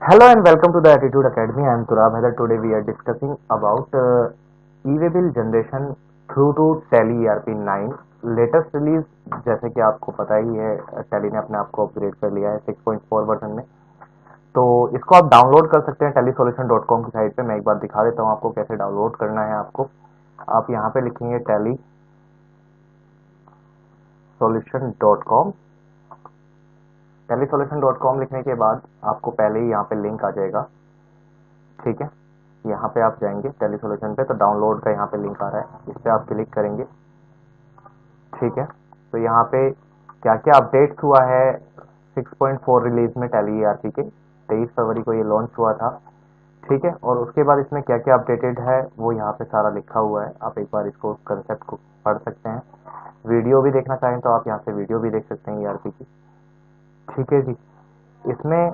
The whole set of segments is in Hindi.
Hello and welcome to the Attitude Academy. I am Turab Haidar. Today we are discussing about e-way bill generation through to Tally ERP 9 latest release. जैसे कि आपको पता ही है, टैली ने अपने आप को अपग्रेड कर लिया है 6.4 वर्जन में। तो इसको आप डाउनलोड कर सकते हैं tallysolution.com की साइट पे। मैं एक बार दिखा देता हूँ आपको कैसे डाउनलोड करना है। आप यहाँ पे लिखेंगे tallysolution.com। tallysolution.com लिखने के बाद आपको पहले ही यहाँ पे लिंक आ जाएगा। ठीक है, यहाँ पे आप जाएंगे टेली सॉल्यूशन पे, तो डाउनलोड का यहाँ पे लिंक आ रहा है, इस पे आप क्लिक करेंगे। ठीक है, तो यहाँ पे क्या क्या अपडेट्स हुआ है 6.4 रिलीज में टैली ईआरपी के 23 फरवरी को ये लॉन्च हुआ था। ठीक है, और उसके बाद इसमें क्या क्या अपडेटेड है वो यहाँ पे सारा लिखा हुआ है। आप एक बार इसको कंसेप्ट को पढ़ सकते हैं। वीडियो भी देखना चाहें तो आप यहाँ से वीडियो भी देख सकते हैं ईआरपी की। ठीक है जी, इसमें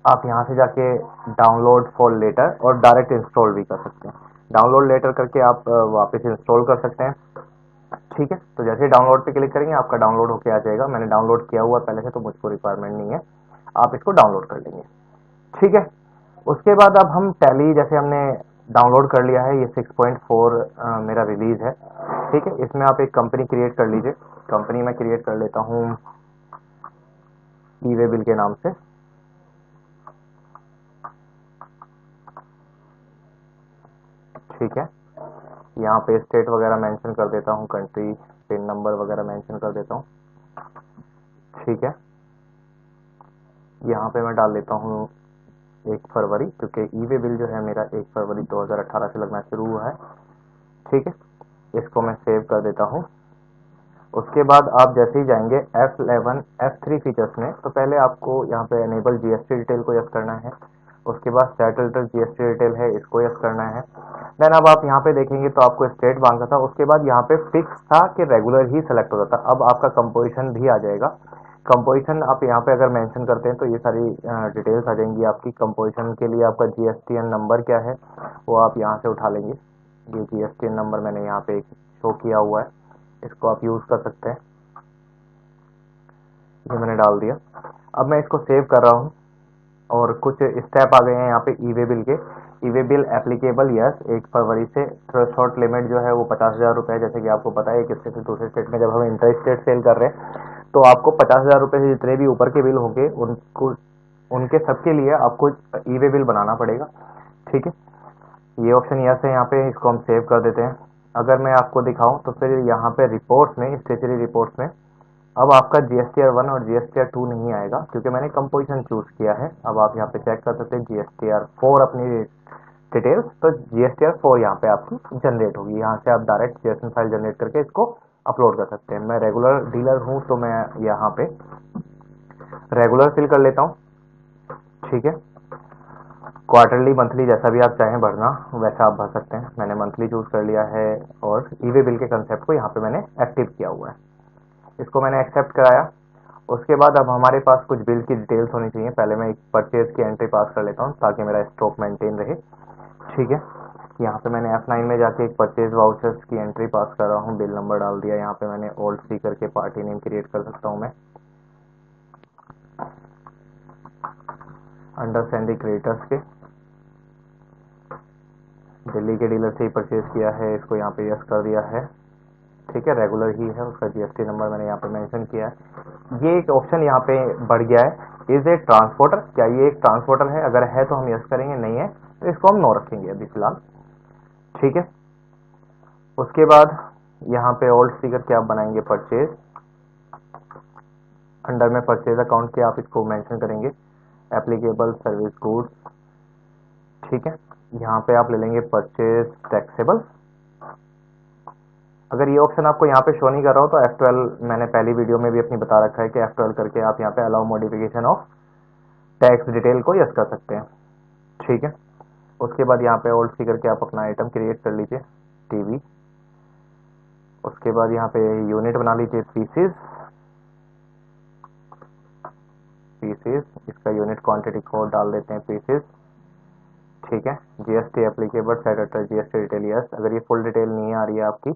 आप यहाँ से जाके डाउनलोड फॉर लेटर और डायरेक्ट इंस्टॉल भी कर सकते हैं। डाउनलोड लेटर करके आप वापस इंस्टॉल कर सकते हैं। ठीक है, तो जैसे डाउनलोड पे क्लिक करेंगे आपका डाउनलोड होके आ जाएगा। मैंने डाउनलोड किया हुआ पहले से, तो मुझको रिक्वायरमेंट नहीं है, आप इसको डाउनलोड कर लेंगे। ठीक है, उसके बाद अब हम टैली जैसे हमने डाउनलोड कर लिया है, ये 6.4 मेरा रिलीज है। ठीक है, इसमें आप एक कंपनी क्रिएट कर लीजिए। कंपनी मैं क्रिएट कर लेता हूँ ई-वे बिल के नाम से। ठीक है, यहाँ पे स्टेट वगैरह मेंशन कर देता हूँ, कंट्री, पिन नंबर वगैरह मेंशन कर देता हूँ। ठीक है, यहाँ पे मैं डाल देता हूँ 1 फरवरी, क्योंकि ई-वे बिल जो है मेरा 1 फरवरी 2018 से लगना शुरू हुआ है। ठीक है, इसको मैं सेव कर देता हूँ। उसके बाद आप जैसे ही जाएंगे F11 F3 फीचर्स में, तो पहले आपको यहाँ पे एनेबल जीएसटी डिटेल को यस करना है। उसके बाद सेटल जीएसटी डिटेल है, इसको यस करना है। देन अब आप यहाँ पे देखेंगे तो आपको स्टेट मांगा था, उसके बाद यहाँ पे फिक्स था कि रेगुलर ही सेलेक्ट होता था। अब आपका कंपोजिशन भी आ जाएगा। कंपोजिशन आप यहाँ पे अगर मेंशन करते हैं तो ये सारी डिटेल्स आ जाएंगी आपकी। कंपोजिशन के लिए आपका जीएसटीएन नंबर क्या है वो आप यहाँ से उठा लेंगे। ये जीएसटीएन नंबर मैंने यहाँ पे शो किया हुआ है, इसको आप यूज कर सकते हैं। ये मैंने डाल दिया। अब मैं इसको सेव कर रहा हूँ और कुछ स्टेप आ गए हैं यहाँ पे ई-वे बिल के। ई-वे बिल एप्लीकेबल यस, 1 फरवरी से थ्रेशोल्ड लिमिट जो है वो 50,000 रुपए है। जैसे कि आपको पता है एक स्टेट से दूसरे स्टेट में जब हम इंटर स्टेट सेल कर रहे हैं तो आपको 50,000 रुपए से जितने भी ऊपर के बिल होंगे उनको उनके सबके लिए आपको ई-वे बिल बनाना पड़ेगा। ठीक है, ये ऑप्शन यस है यहाँ पे, इसको हम सेव कर देते हैं। अगर मैं आपको दिखाऊं तो फिर यहाँ पे रिपोर्ट्स में, स्टेचुरी रिपोर्ट्स में अब आपका जीएसटीआर 1 और जीएसटीआर 2 नहीं आएगा, क्योंकि मैंने कंपोजिशन चूज किया है। अब आप यहाँ पे चेक कर सकते हैं जीएसटीआर 4 अपनी डिटेल्स, तो जीएसटीआर 4 यहाँ पे आपकी जनरेट होगी। यहाँ से आप डायरेक्ट जेएसएन फाइल जनरेट करके इसको अपलोड कर सकते हैं। मैं रेगुलर डीलर हूँ तो मैं यहाँ पे रेगुलर फिल कर लेता हूँ। ठीक है, क्वार्टरली, मंथली, जैसा भी आप चाहें भरना वैसा आप भर सकते हैं। मैंने मंथली चूज कर लिया है और ई-वे बिल के कंसेप्ट को यहाँ पे मैंने एक्टिव किया हुआ है। इसको मैंने एक्सेप्ट कराया। उसके बाद अब हमारे पास कुछ बिल की डिटेल्स होनी चाहिए। पहले मैं एक परचेज की एंट्री पास कर लेता हूँ ताकि मेरा स्टॉक मेंटेन रहे। ठीक है, यहाँ पे मैंने F9 में जाके एक परचेज वाउचर्स की एंट्री पास कर रहा हूँ, बिल नंबर डाल दिया। यहाँ पे मैंने ओल्ड सी करके पार्टी नेम क्रिएट कर सकता हूँ मैं। अंडर सैंडी क्रिएटर्स के दिल्ली के डीलर से ही परचेज किया है, इसको यहाँ पे यस कर दिया है। ठीक है, रेगुलर ही है, उसका जीएसटी नंबर मैंने यहाँ पे मेंशन किया है। ये एक ऑप्शन यहाँ पे बढ़ गया है, इज ए ट्रांसपोर्टर, क्या ये एक ट्रांसपोर्टर है? अगर है तो हम यस करेंगे, नहीं है तो इसको हम नो रखेंगे अभी फिलहाल। ठीक है, उसके बाद यहाँ पे ओल्ड सी करके आप बनाएंगे परचेज। अंडर में परचेज अकाउंट के आप इसको मेंशन करेंगे एप्लीकेबल सर्विस गुड्स। ठीक है, यहाँ पे आप ले लेंगे परचेज टैक्सेबल। अगर ये ऑप्शन आपको यहाँ पे शो नहीं कर रहा हो तो F12 मैंने पहली वीडियो में भी अपनी बता रखा है कि F12 करके आप यहाँ पे allow modification of tax detail को यस कर सकते हैं। ठीक है, उसके बाद यहाँ पे ओल्ड सी करके आप अपना आइटम क्रिएट कर लीजिए, टीवी। उसके बाद यहाँ पे यूनिट बना लीजिए पीसेस। पीसेस, इसका यूनिट क्वांटिटी कोड डाल देते हैं पीसेस। ठीक है, GST applicable set GST detail yes. अगर ये फुल डिटेल नहीं आ रही है आपकी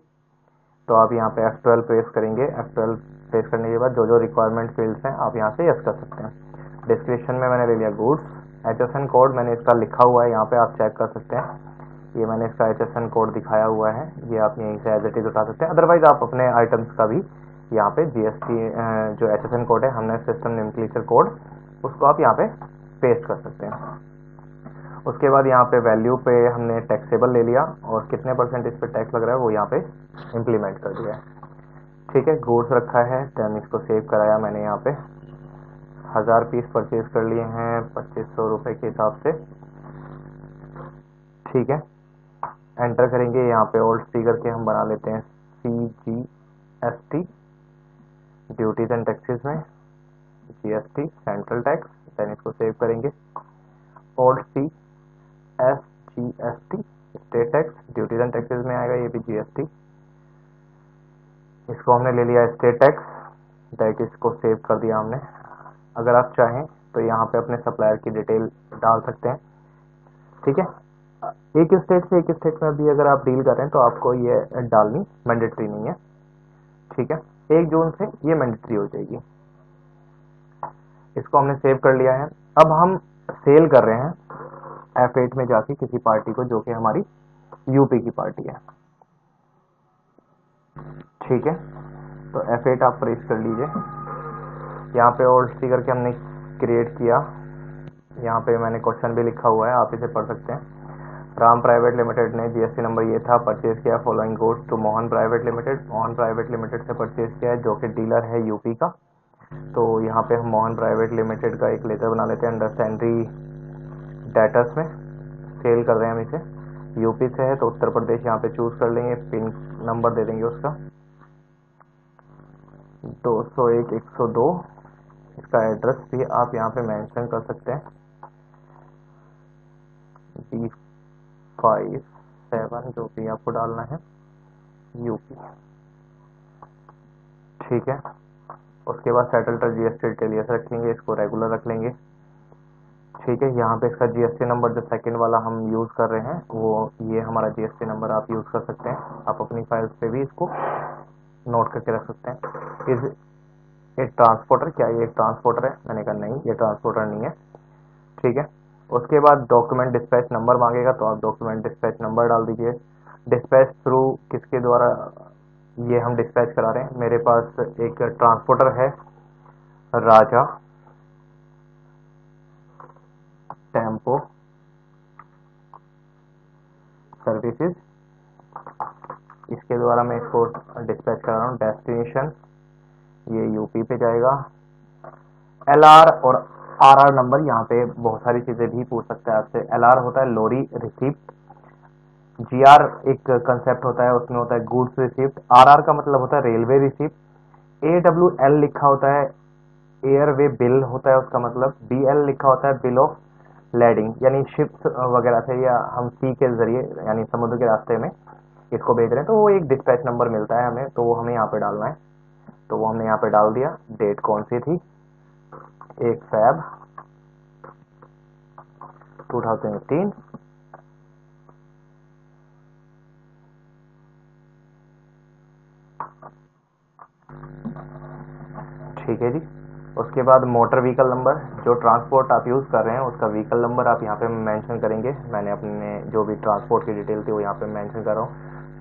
तो आप यहाँ पे F12 प्रेस करेंगे। F12 प्रेस करने के बाद जो जो रिक्वायरमेंट फील्ड्स हैं आप यहाँ से यस कर सकते हैं। डिस्क्रिप्शन में मैंने ले लिया गुड्स। HSN कोड मैंने इसका लिखा हुआ है, यहाँ पे आप चेक कर सकते हैं। ये मैंने इसका HSN कोड दिखाया हुआ है, ये आप यहीं से एज इट इज उठा सकते हैं। अदरवाइज आप अपने आइटम्स का भी यहाँ पे GST जो HSN कोड है, हमने सिस्टम नेमक्लिचर कोड, उसको आप यहाँ पे पेस्ट कर सकते हैं। उसके बाद यहाँ पे वैल्यू पे हमने टैक्सेबल ले लिया और कितने % इस पे टैक्स लग रहा है वो यहाँ पे इम्प्लीमेंट कर दिया है। ठीक है, गुड्स रखा है, देन इसको सेव कराया मैंने। यहाँ पे 1000 पीस परचेज कर लिए हैं 2500 रुपए के हिसाब से। ठीक है, एंटर करेंगे। यहाँ पे ओल्ड सी करके हम बना लेते हैं CGST, ड्यूटीज एंड टैक्सेस में GST सेंट्रल टैक्स, देन इसको सेव करेंगे। Old see SGST state tax, duties and taxes में आएगा, ये भी GST। इसको हमने ले लिया स्टेट टैक्स, दैट इसको सेव कर दिया हमने। अगर आप चाहें तो यहाँ पे अपने सप्लायर की डिटेल डाल सकते हैं। ठीक है, एक स्टेट से एक स्टेट में भी अगर आप डील कर रहे हैं तो आपको ये डालनी मैंडेटरी नहीं है। ठीक है, 1 जून से ये मैंडेटरी हो जाएगी। इसको हमने सेव कर लिया है। अब हम सेल कर रहे हैं F8 में जाके किसी पार्टी को, जो कि हमारी यूपी की पार्टी है। ठीक है, तो F8 आप प्रेस कर लीजिए। यहाँ पे ओल्ड सी करके हमने क्रिएट किया। यहाँ पे मैंने क्वेश्चन भी लिखा हुआ है, आप इसे पढ़ सकते हैं। राम प्राइवेट लिमिटेड ने GST नंबर ये था, परचेज किया following goods to Mohan private limited. Mohan private limited से परचेज किया है, जो कि डीलर है यूपी का। तो यहाँ पे हम मोहन प्राइवेट लिमिटेड का एक लेटर बना लेते हैं अंडर सैंड्री डेटर्स में। सेल कर रहे हैं हम इसे, यूपी से है तो उत्तर प्रदेश यहाँ पे चूज कर लेंगे। पिन नंबर दे देंगे उसका 201-102। इसका एड्रेस भी आप यहाँ पे मेंशन कर सकते हैं, B57 जो भी आपको डालना है, यूपी। ठीक है, उसके बाद सेटल्ड GST डिटेल ये रखेंगे, इसको रेगुलर रख लेंगे। ठीक है, यहाँ पे इसका GST नंबर जो सेकंड वाला हम यूज कर रहे हैं वो ये हमारा GST नंबर आप यूज कर सकते हैं। आप अपनी फाइल्स पे भी इसको नोट करके रख सकते हैं। इस एक ट्रांसपोर्टर, क्या ये एक ट्रांसपोर्टर है? मैंने कहा नहीं, ये ट्रांसपोर्टर नहीं है। ठीक है, उसके बाद डॉक्यूमेंट डिस्पैच नंबर मांगेगा, तो आप डॉक्यूमेंट डिस्पैच नंबर डाल दीजिए। डिस्पैच थ्रू किसके द्वारा ये हम डिस्पैच करा रहे हैं? मेरे पास एक ट्रांसपोर्टर है, राजा टेम्पो सर्विसेज, इसके द्वारा मैं इसको डिस्पैच करा रहा हूँ। डेस्टिनेशन ये यूपी पे जाएगा। LR और RR नंबर, यहाँ पे बहुत सारी चीजें भी पूछ सकते हैं आपसे। LR होता है लोरी रिसिप्ट, GR एक कंसेप्ट होता है, उसमें होता है गुड्स रिसिप्ट। RR का मतलब होता है रेलवे रिसिप्ट। AWL लिखा होता है एयरवे बिल होता है उसका मतलब। BL लिखा होता है बिल ऑफ लैडिंग, यानी शिप्स वगैरह से या हम सी के जरिए यानी समुद्र के रास्ते में इसको भेज रहे हैं, तो वो एक डिस्पैच नंबर मिलता है हमें, तो वो हमें यहाँ पे डालना है। तो वो हमने यहाँ पे डाल दिया। डेट कौन सी थी? 1 Feb 2018। ठीक है जी, उसके बाद मोटर व्हीकल नंबर, जो ट्रांसपोर्ट आप यूज कर रहे हैं उसका व्हीकल नंबर आप यहाँ पे मेंशन करेंगे। मैंने अपने जो भी ट्रांसपोर्ट की डिटेल थी वो यहाँ पे मेंशन कर रहा हूँ।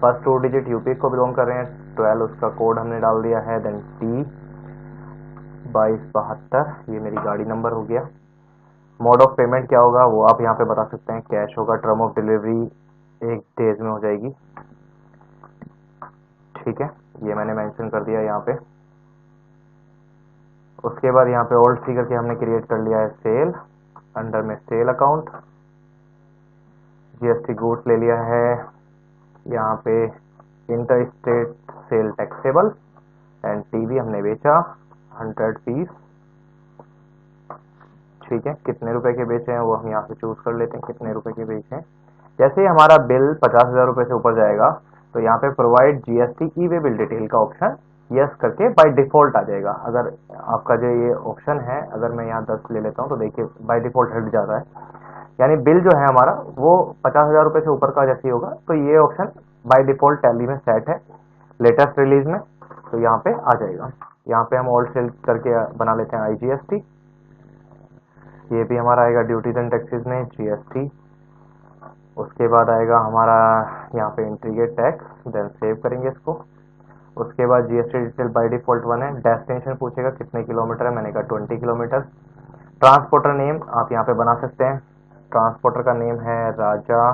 फर्स्ट 2 डिजिट यूपी को बिलोंग कर रहे हैं, 12 उसका कोड हमने डाल दिया है। देन T2272 ये मेरी गाड़ी नंबर हो गया। मोड ऑफ पेमेंट क्या होगा वो आप यहाँ पे बता सकते हैं, कैश होगा। टर्म ऑफ डिलीवरी 1 डेज में हो जाएगी। ठीक है, ये मैंने मेंशन कर दिया यहाँ पे। उसके बाद यहाँ पे ओल्ड सी करके हमने क्रिएट कर लिया है सेल, अंडर में सेल अकाउंट। GST गुड्स ले लिया है यहाँ पे, inter state sale taxable. And TV हमने बेचा 100 पीस। ठीक है, कितने रुपए के बेचे हैं वो हम यहाँ पे चूज कर लेते हैं, कितने रुपए के बेचे हैं। जैसे ही हमारा बिल 50,000 रुपए से ऊपर जाएगा तो यहाँ पे प्रोवाइड GST ई वे बिल डिटेल का ऑप्शन यस करके बाय डिफॉल्ट आ जाएगा। अगर आपका जो ये ऑप्शन है, अगर मैं यहाँ 10 ले लेता हूँ तो देखिए बाय डिफॉल्ट हट जाता है, यानी बिल जो है हमारा वो 50,000 रुपए से ऊपर का जैसे ही होगा तो ये ऑप्शन बाय डिफॉल्ट टैली में सेट है लेटेस्ट रिलीज में, तो यहाँ पे आ जाएगा। यहाँ पे हम ओल्ड सेल करके बना लेते हैं IGST। ये भी हमारा आएगा ड्यूटीज एंड टैक्सेस में जीएसटी। उसके बाद आएगा हमारा यहाँ पे इंटीग्रेट टैक्स, देन सेव करेंगे इसको। उसके बाद जीएसटी डिटेल बाय डिफॉल्ट 1 है। डेस्टिनेशन पूछेगा कितने किलोमीटर है, मैंने कहा 20 किलोमीटर। ट्रांसपोर्टर नेम आप यहाँ पे बना सकते हैं। ट्रांसपोर्टर का नेम है राजा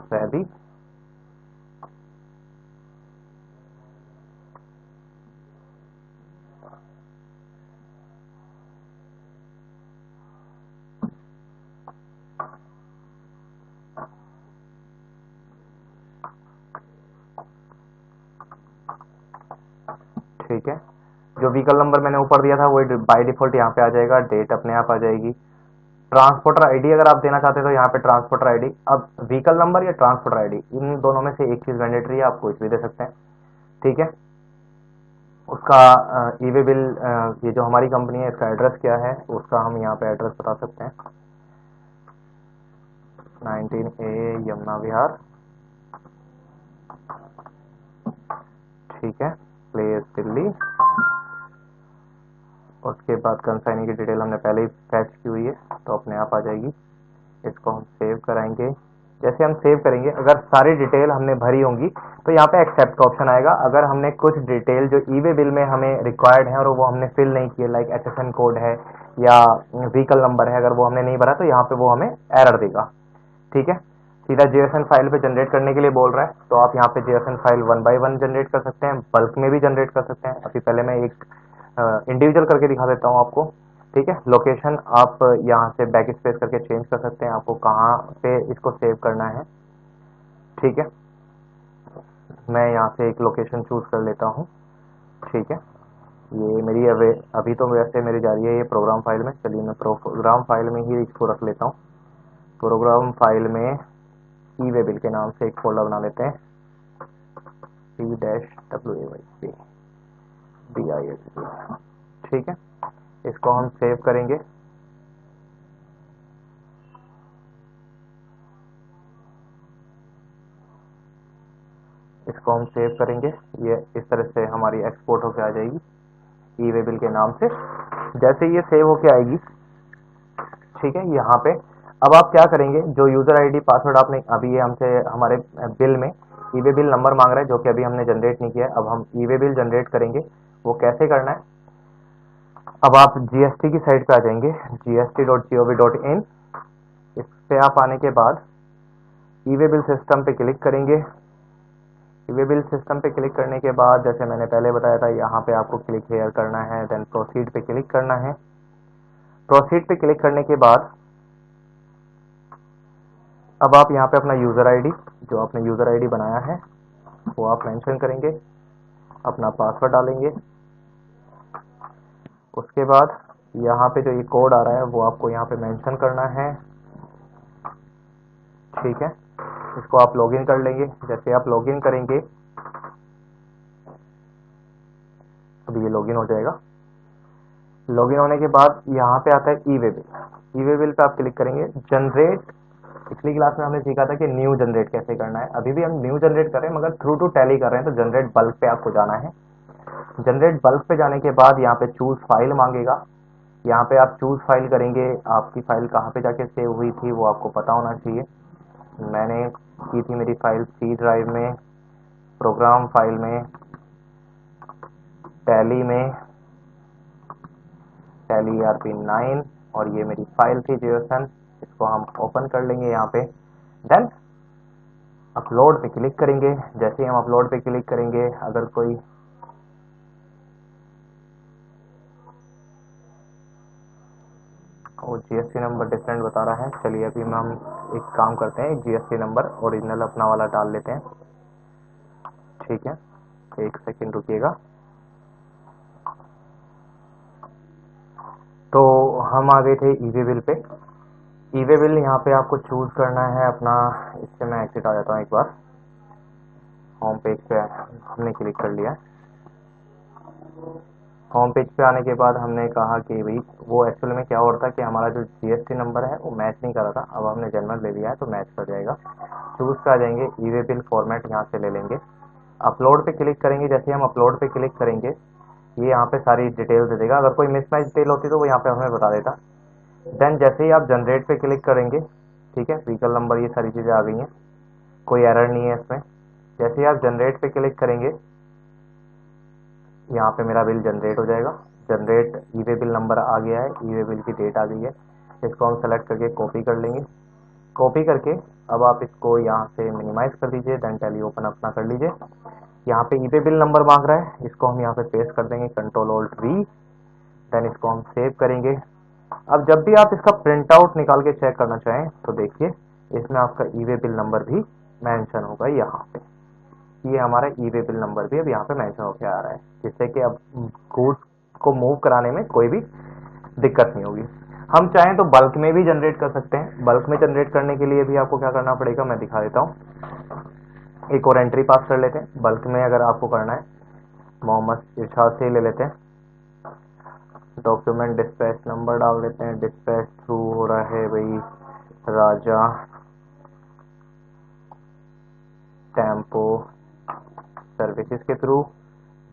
सैदी। ठीक है, जो व्हीकल नंबर मैंने ऊपर दिया था वही बाय डिफॉल्ट यहाँ पे आ जाएगा, डेट अपने आप आ जाएगी। ट्रांसपोर्टर आईडी अगर आप देना चाहते हैं तो यहाँ पे ट्रांसपोर्टर आईडी, अब व्हीकल नंबर या ट्रांसपोर्टर आईडी इन दोनों में से एक चीज मैंडेटरी है, आप कुछ भी दे सकते हैं। ठीक है, उसका ई वे बिल, ये जो हमारी कंपनी है इसका एड्रेस क्या है उसका हम यहाँ पे एड्रेस बता सकते हैं, 19A यमुना विहार। ठीक है, प्लेस दिल्ली। उसके बाद कंसाइनी की डिटेल हमने पहले ही फैच की हुई है तो अपने आप आ जाएगी। इसको हम सेव कराएंगे। जैसे हम सेव करेंगे, अगर सारी डिटेल हमने भरी होंगी तो यहाँ पे एक्सेप्ट का ऑप्शन आएगा। अगर हमने कुछ डिटेल जो ई वे बिल में हमें रिक्वायर्ड है और वो हमने फिल नहीं किए, लाइक एसएसएन कोड है या व्हीकल नंबर है, अगर वो हमने नहीं भरा तो यहाँ पे वो हमें एरर देगा। ठीक है, सीधा जेएसएन फाइल पे जनरेट करने के लिए बोल रहा है तो आप यहाँ पे जेएसएन फाइल 1 बाय 1 जनरेट कर सकते हैं, बल्क में भी जनरेट कर सकते हैं। अभी पहले मैं एक इंडिविजुअल करके दिखा देता हूँ आपको। ठीक है, लोकेशन आप यहाँ से बैक स्पेस करके चेंज कर सकते हैं, आपको कहाँ पे इसको सेव करना है। ठीक है, मैं यहाँ से एक लोकेशन चूज कर लेता हूँ। ठीक है, ये मेरी अभी तो वैसे मेरी जा रही है ये प्रोग्राम फाइल में, चलिए मैं प्रोग्राम फाइल में ही इसको रख लेता हूँ। प्रोग्राम फाइल में ई वे बिल के नाम से एक फोल्डर बना लेते हैं, C-WAYBIS। ठीक है, इसको हम सेव करेंगे। इसको हम सेव करेंगे, ये इस तरह से हमारी एक्सपोर्ट होके आ जाएगी ई वे बिल के नाम से। जैसे ये सेव होके आएगी, ठीक है, यहाँ पे अब आप क्या करेंगे, जो यूजर आईडी पासवर्ड आपने अभी ये हमसे हमारे बिल में ई वे बिल नंबर मांग रहा है जो कि अभी हमने जनरेट नहीं किया है, अब हम ई वे बिल जनरेट करेंगे। वो कैसे करना है, अब आप जीएसटी की साइट पे आ जाएंगे, gst.gov.in। इस पे आप आने के बाद ई वे बिल सिस्टम पे क्लिक करेंगे। ई वे बिल सिस्टम पे क्लिक करने के बाद जैसे मैंने पहले बताया था यहाँ पे आपको क्लिक हेयर करना है, देन प्रोसीड पे क्लिक करना है। प्रोसीड पे क्लिक करने के बाद अब आप यहाँ पे अपना यूजर आईडी, जो आपने यूजर आईडी बनाया है वो आप मेंशन करेंगे, अपना पासवर्ड डालेंगे। उसके बाद यहाँ पे जो ये कोड आ रहा है वो आपको यहाँ पे मेंशन करना है। ठीक है, इसको आप लॉगिन कर लेंगे। जैसे आप लॉगिन करेंगे, अभी ये लॉगिन हो जाएगा। लॉगिन होने के बाद यहाँ पे आता है ई वे बिल। ई वे बिल पे आप क्लिक करेंगे, जनरेट। पिछली क्लास में हमने सीखा था कि न्यू जनरेट कैसे करना है, अभी भी हम न्यू जनरेट कर रहे हैं मगर थ्रू टू टैली कर रहे हैं, तो जनरेट बल्क पे आपको जाना है। जनरेट बल्क पे जाने के बाद यहाँ पे चूज फाइल मांगेगा, यहाँ पे आप चूज फाइल करेंगे। आपकी फाइल कहाँ पे जाके सेव हुई थी वो आपको पता होना चाहिए। मैंने की थी मेरी फाइल सी ड्राइव में, प्रोग्राम फाइल में, टैली में, टैली ERP9, और ये मेरी फाइल थी जेएसएन। इसको हम ओपन कर लेंगे यहाँ पे, देन अपलोड पे क्लिक करेंगे। जैसे ही हम अपलोड पे क्लिक करेंगे, अगर कोई वो जीएसटी नंबर डिफरेंट बता रहा है, चलिए अभी हम एक काम करते हैं, जीएसटी नंबर ओरिजिनल अपना वाला डाल लेते हैं। ठीक है, एक सेकंड रुकिएगा। तो हम आ गए थे ई वे बिल पे। ई वे बिल यहाँ पे आपको चूज करना है अपना, इससे मैं एग्जिट आ जाता हूँ एक बार। होम पेज पे हमने क्लिक कर लिया। होम पेज पे आने के बाद हमने कहा कि भाई वो एक्चुअल में क्या हो रहा था कि हमारा जो जीएसटी नंबर है वो मैच नहीं कर रहा था, अब हमने जनरल ले लिया है तो मैच कर जाएगा। चूज पे आ जाएंगे, ई वे बिल फॉर्मेट यहाँ से ले लेंगे, अपलोड पे क्लिक करेंगे। जैसे हम अपलोड पे क्लिक करेंगे, ये यहाँ पे सारी डिटेल दे देगा। अगर कोई मिसमैच डिटेल होती तो वो यहाँ पे हमें बता देता। देन जैसे ही आप जनरेट पे क्लिक करेंगे, ठीक है, व्हीकल नंबर ये सारी चीज़ें आ गई हैं, कोई एरर नहीं है इसमें। जैसे ही आप जनरेट पे क्लिक करेंगे, यहाँ पे मेरा बिल जनरेट हो जाएगा। जनरेट ई वे बिल नंबर आ गया है, ई वे बिल की डेट आ गई है। इसको हम सेलेक्ट करके कॉपी कर लेंगे। कॉपी करके अब आप इसको यहाँ से मिनिमाइज कर दीजिए, देन टैली ओपन अपना कर लीजिए। यहाँ पे ई वे बिल नंबर मांग रहा है, इसको हम यहाँ पे पेस्ट कर देंगे, कंट्रोल ऑल्ट वी। देन इसको हम सेव करेंगे। अब जब भी आप इसका प्रिंट आउट निकाल के चेक करना चाहें तो देखिए इसमें आपका ई वे बिल नंबर भी मेंशन होगा यहाँ पे। ये हमारा ई वे बिल नंबर भी अब यहाँ पे मेंशन होकर आ रहा है, जिससे कि अब गुड्स को मूव कराने में कोई भी दिक्कत नहीं होगी। हम चाहें तो बल्क में भी जनरेट कर सकते हैं। बल्क में जनरेट करने के लिए भी आपको क्या करना पड़ेगा मैं दिखा देता हूँ। एक और एंट्री पास कर लेते हैं। बल्क में अगर आपको करना है, मोहम्मद इरशाद से ही ले लेते हैं। डॉक्यूमेंट डिस्पैच नंबर डाल देते हैं। डिस्पैच थ्रू हो रहा है भाई राजा टेम्पो सर्विसेज के थ्रू।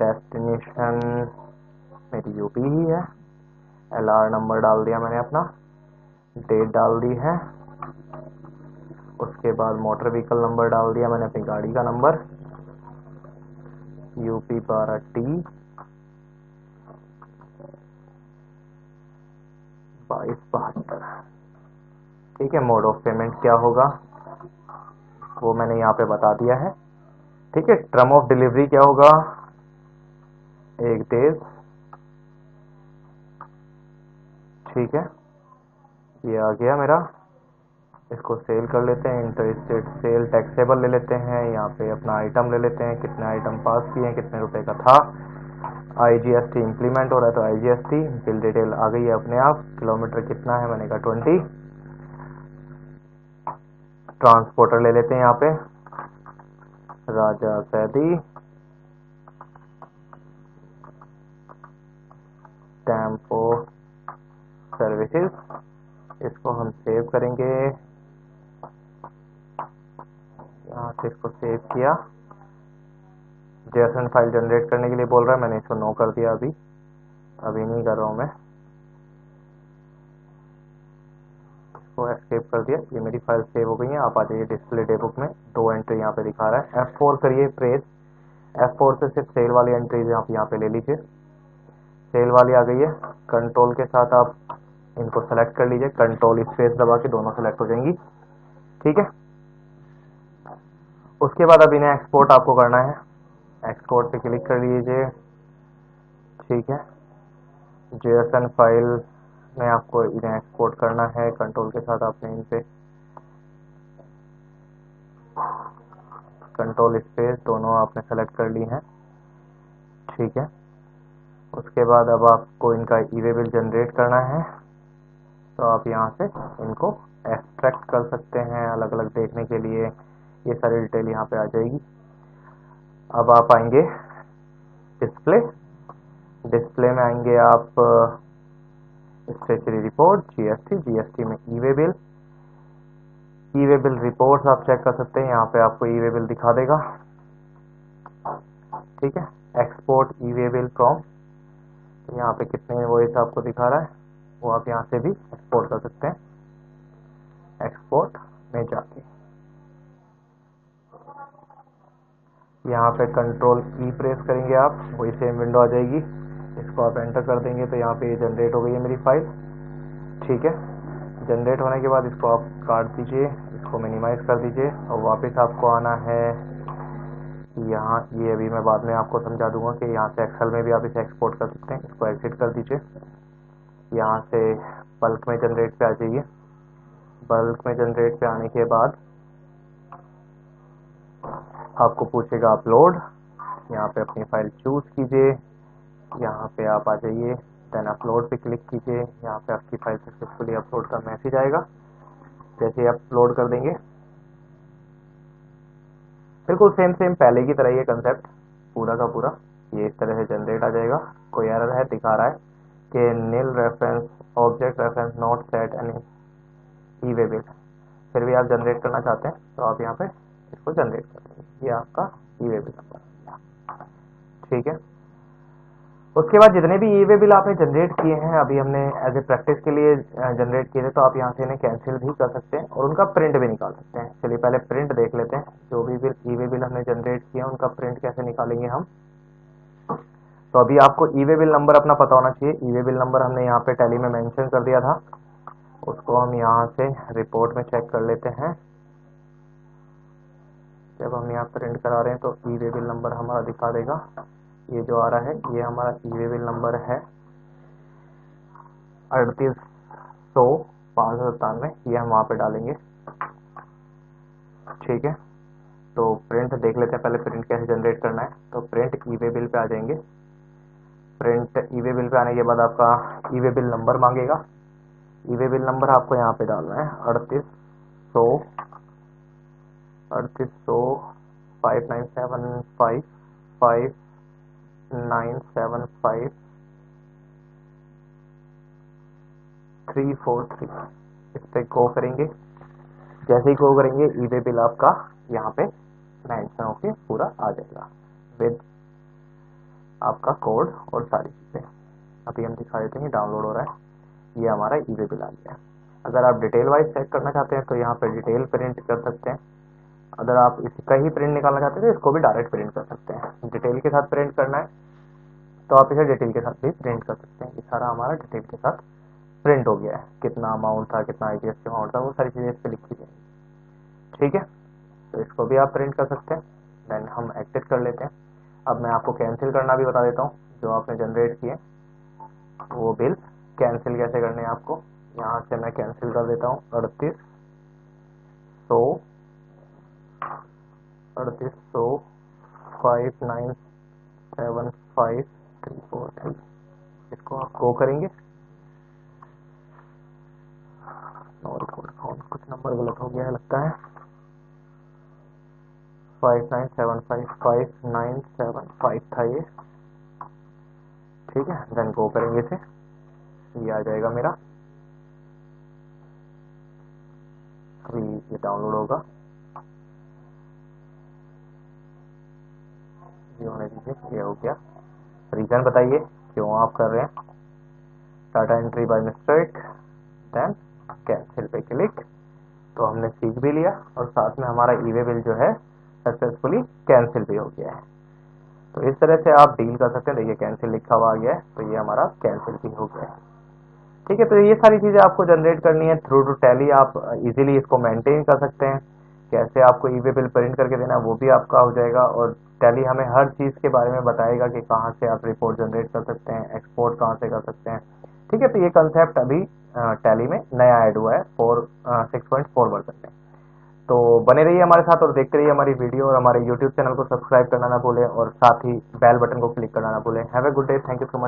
डेस्टिनेशन मेरी यूपी ही है। एलआर नंबर डाल दिया मैंने अपना, डेट डाल दी है। उसके बाद मोटर व्हीकल नंबर डाल दिया मैंने अपनी गाड़ी का नंबर, यूपी 12T 2272। ठीक है, मोड ऑफ पेमेंट क्या होगा वो मैंने यहाँ पे बता दिया है। ठीक है, टर्म ऑफ डिलीवरी क्या होगा, 1 डेज। ठीक है, ये आ गया मेरा। इसको सेल कर लेते हैं। इंटर स्टेट सेल टैक्सेबल ले लेते हैं। यहाँ पे अपना आइटम ले लेते हैं, कितने आइटम पास किए हैं, कितने रुपए का था। IGST इंप्लीमेंट हो रहा है तो IGST। बिल डिटेल आ गई है अपने आप। किलोमीटर कितना है मैंने कहा 20। ट्रांसपोर्टर ले लेते हैं यहाँ पे, राजा सैदी टेम्पो सर्विसेज। इसको हम सेव करेंगे। यहाँ से इसको सेव किया। जेएसएन फाइल जनरेट करने के लिए बोल रहा है, मैंने इसको नो कर दिया। अभी नहीं कर रहा हूँ मैं, इसको एस्केप कर दिया। ये मेरी फाइल सेव हो गई है। आप आ जाइए डिस्प्ले डे बुक में, 2 एंट्री यहाँ पे दिखा रहा है। F4 करिए प्रेस। F4 से सिर्फ सेल वाली एंट्रीज आप यहाँ पे ले लीजिए। सेल वाली आ गई है। कंट्रोल के साथ आप इनको सेलेक्ट कर लीजिए, कंट्रोल स्पेस दबा के दोनों सेलेक्ट हो जाएंगी। ठीक है, उसके बाद अब इन्हें एक्सपोर्ट आपको करना है। एक्सपोर्ट पे क्लिक कर लीजिए। ठीक है, जेएसएन फाइल में आपको इन्हें एक्सपोर्ट करना है। कंट्रोल के साथ आपने इन पे कंट्रोल स्पेस दोनों आपने सेलेक्ट कर ली हैं। ठीक है, उसके बाद अब आपको इनका ई वे बिल जनरेट करना है, तो आप यहाँ से इनको एक्सट्रैक्ट कर सकते हैं अलग अलग देखने के लिए। ये सारी डिटेल यहाँ पे आ जाएगी। अब आप आएंगे डिस्प्ले। डिस्प्ले में आएंगे आप स्टेचरी रिपोर्ट, जीएसटी। जीएसटी में ई वे बिल। ई वे बिल रिपोर्ट्स आप चेक कर सकते हैं, यहाँ पे आपको ई वे बिल दिखा देगा। ठीक है, export E way bill from, यहाँ पे कितने वॉइस आपको दिखा रहा है वो आप यहाँ से भी एक्सपोर्ट कर सकते हैं। एक्सपोर्ट में जाके यहाँ पे कंट्रोल ई प्रेस करेंगे आप, वही सेम विंडो आ जाएगी। इसको आप एंटर कर देंगे तो यहाँ पे ये जनरेट हो गई है मेरी फाइल। ठीक है, जनरेट होने के बाद इसको आप काट दीजिए, इसको मिनिमाइज कर दीजिए और वापस आपको आना है यहाँ। ये अभी मैं बाद में आपको समझा दूंगा कि यहाँ से एक्सेल में भी आप इसे एक्सपोर्ट कर सकते हैं। इसको एग्जिट कर दीजिए। यहाँ से बल्क में जनरेट पे आ जाइए। बल्क में जनरेट पे आने के बाद आपको पूछेगा अपलोड। यहाँ पे अपनी फाइल चूज कीजिए, यहाँ पे आप आ जाइए, देन अपलोड पे क्लिक कीजिए। यहाँ पे आपकी फाइल सक्सेसफुली अपलोड का मैसेज आएगा। जैसे ही अपलोड कर देंगे, बिल्कुल सेम पहले की तरह ये कंसेप्ट पूरा का पूरा ये इस तरह से जनरेट आ जाएगा। कोई एरर है दिखा रहा है कि null reference object reference not set any e way bill. फिर भी आप जनरेट करना चाहते हैं तो आप यहाँ पे इसको जनरेट कर देंगे। ये आपका ई वे बिल नंबर। ठीक है, उसके बाद जितने भी ई वे बिल आपने जनरेट किए हैं, अभी हमने एज ए प्रैक्टिस के लिए जनरेट किए थे, तो आप यहाँ से इन्हें कैंसिल भी कर सकते हैं और उनका प्रिंट भी निकाल सकते हैं। चलिए पहले प्रिंट देख लेते हैं। जो भी बिल ई वे बिल हमने जनरेट किया उनका प्रिंट कैसे निकालेंगे हम। तो अभी आपको ई वे बिल नंबर अपना पता होना चाहिए। ई वे बिल नंबर हमने यहाँ पे टैली में मेंशन कर दिया था, उसको हम यहाँ से रिपोर्ट में चेक कर लेते हैं। जब हम यहाँ प्रिंट करा रहे हैं तो ई वे बिल नंबर हमारा दिखा देगा। ये जो आ रहा है ये हमारा ई वे बिल नंबर है 3800/597। ये हम वहाँ पे डालेंगे, ठीक है। तो प्रिंट देख लेते हैं पहले, प्रिंट कैसे जनरेट करना है। तो प्रिंट ई वे बिल पे आ जाएंगे। प्रिंट ई वे बिल पे आने के बाद आपका ई वे बिल नंबर मांगेगा। ई वे बिल नंबर आपको यहाँ पे डालना है 3800/5975343। इस पे गो करेंगे। जैसे ही गो करेंगे ई वे बिल आपका यहाँ पे मेंशन होके पूरा आ जाएगा विद आपका कोड और सारी चीजें। अभी हम दिखा देते हैं डाउनलोड हो रहा है। ये हमारा ई वे बिल आ गया है। अगर आप डिटेल वाइज चेक करना चाहते हैं तो यहाँ पे डिटेल प्रिंट कर सकते हैं। अगर आप इसका ही प्रिंट निकालना चाहते हैं तो इसको भी डायरेक्ट प्रिंट कर सकते हैं। डिटेल के साथ प्रिंट करना है तो आप इसे डिटेल के साथ भी प्रिंट कर सकते हैं। ये सारा हमारा डिटेल के साथ प्रिंट हो गया है। कितना अमाउंट था, कितना IGST अमाउंट था, वो सारी चीजें इस पे लिखी जाएंगी, ठीक है। तो इसको भी आप प्रिंट कर सकते हैं। देन हम एक्टिव कर लेते हैं। अब मैं आपको कैंसिल करना भी बता देता हूँ। जो आपने जनरेट किए वो बिल कैंसिल कैसे करने हैं आपको। यहाँ से मैं कैंसिल कर देता हूँ 3800/5975343। इसको आप गो करेंगे। कुछ नंबर गलत हो गया है लगता है। 5975595 था ये, ठीक है। देन गो करेंगे इसे, ये आ जाएगा मेरा। अभी ये डाउनलोड होगा, ये होने दीजिए। ये हो गया। रीजन बताइए क्यों आप कर रहे हैं। Data entry by mistake, then cancel पे क्लिक। तो हमने सीख भी लिया और साथ में हमारा ई वे बिल जो है सक्सेसफुली कैंसिल भी हो गया है। तो इस तरह से आप डील कर सकते हैं। देखिए कैंसिल लिखा हुआ आ गया है, तो ये हमारा कैंसिल भी हो गया है, ठीक है। तो ये सारी चीजें आपको जनरेट करनी है थ्रू टू टैली। आप इजीली इसको मेंटेन कर सकते हैं। कैसे आपको ई वे बिल प्रिंट करके देना वो भी आपका हो जाएगा। और टैली हमें हर चीज के बारे में बताएगा कि कहाँ से आप रिपोर्ट जनरेट कर सकते हैं, एक्सपोर्ट कहाँ से कर सकते हैं, ठीक है। तो ये कंसेप्ट अभी टैली में नया ऐड हुआ है 6.4 वर्जन में। तो बने रहिए हमारे साथ और देखते रहिए हमारी वीडियो, और हमारे यूट्यूब चैनल को सब्सक्राइब करना ना भूलें और साथ ही बेल बटन को क्लिक करना ना भूलें। Have a good day, thank you so much.